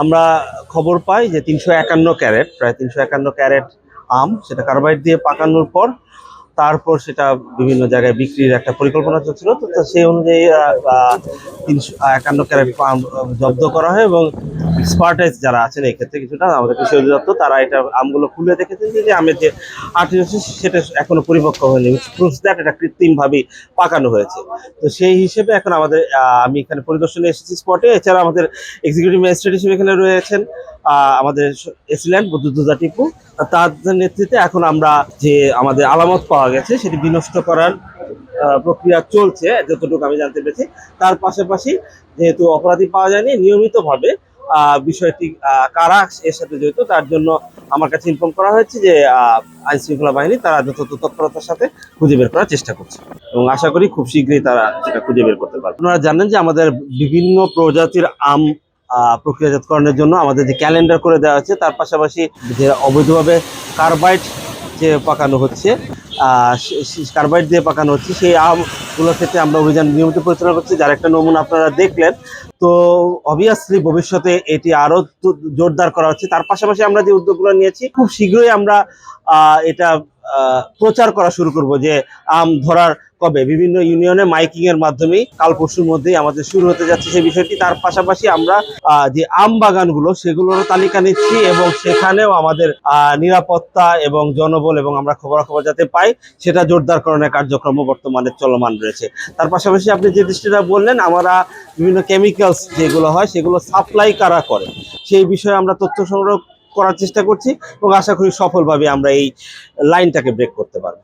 আমরা খবর পাই যে 351 ক্যারেট, প্রায় 351 ক্যারেট আম সেটা কার্বাইড দিয়ে পাকানোর পর তারপর সেটা বিভিন্ন জায়গায় বিক্রির একটা পরিকল্পনা চলছিল। তো সেই অনুযায়ী 351 ক্যারেট আম জব্দ করা হয় এবং এক্সপার্টাইজ যারা আছেন এই ক্ষেত্রে কিছুটা আমাদের কৃষি অধিদপ্তর তারা এটা আমগুলো খুলে দেখেছেন যে আমের যে আটি রয়েছে সেটা এখনো পরিপক্ক হয়নি, প্রুফ দ্যাট এটা কৃত্রিমভাবে পাকানো হয়েছে। তো সেই হিসেবে এখন আমাদের আমি এখানে পরিদর্শনে এসেছি স্পটে। এছাড়া আমাদের এক্সিকিউটিভ ম্যাজিস্ট্রেট হিসেবে এখানে রয়েছেন আমাদের এসিল্যান্ড বদরুদ্দোজা টিপু। তাদের নেতৃত্বে এখন আমরা যে আমাদের আলামত পাওয়া গেছে সেটি বিনষ্ট করার প্রক্রিয়া চলছে যতটুকু আমি জানতে পেরেছি। তার পাশাপাশি যেহেতু অপরাধী পাওয়া যায়নি, নিয়মিতভাবে বিষয়টি কারা এর সাথে জড়িত তার জন্য আমার কাছে ইনফর্ম করা হয়েছে যে আইন শৃঙ্খলা বাহিনী তারা যথাযথ তৎপরতার সাথে খুঁজে বের করার চেষ্টা করছে এবং আশা করি খুব শীঘ্রই তারা সেটা খুঁজে বের করতে পারবে। আপনারা জানেন যে আমাদের বিভিন্ন প্রজাতির আম প্রক্রিয়াজাতকরণের জন্য আমাদের যে ক্যালেন্ডার করে দেওয়া হচ্ছে, তার পাশাপাশি যে অবৈধভাবে কার্বাইড যে পাকানো হচ্ছে, কার্বাইড দিয়ে পাকানো হচ্ছে, সেই আমগুলোর ক্ষেত্রে আমরা অভিযান নিয়মিত পরিচালনা করছি, যার একটা নমুনা আপনারা দেখলেন। তো অবভিয়াসলি ভবিষ্যতে এটি আরো জোরদার করা হচ্ছে। তার পাশাপাশি আমরা যে উদ্যোগগুলো নিয়েছি, খুব শীঘ্রই আমরা এটা প্রচার করা শুরু করব যে আম ধরার কবে, বিভিন্ন ইউনিয়নে মাইকিং এর মাধ্যমে কাল পরশুর মধ্যেই আমাদের শুরু হতে যাচ্ছে সেই বিষয়টি। তার পাশাপাশি আমরা যে আম বাগানগুলো সেগুলোর তালিকা নিচ্ছি এবং সেখানেও আমাদের নিরাপত্তা এবং জনবল এবং আমরা খবরাখবর যাতে পাই সেটা জোরদারকরণের কার্যক্রম বর্তমানে চলমান রয়েছে। তার পাশাপাশি আপনি যে দৃষ্টিটা বললেন, আমরা বিভিন্ন কেমিক্যালস যেগুলো হয় সেগুলো সাপ্লাই কারা করে সেই বিষয়ে আমরা তথ্য সংগ্রহ করার চেষ্টা করছি এবং আশা করি সফলভাবে আমরা এই লাইনটাকে ব্রেক করতে পারবো।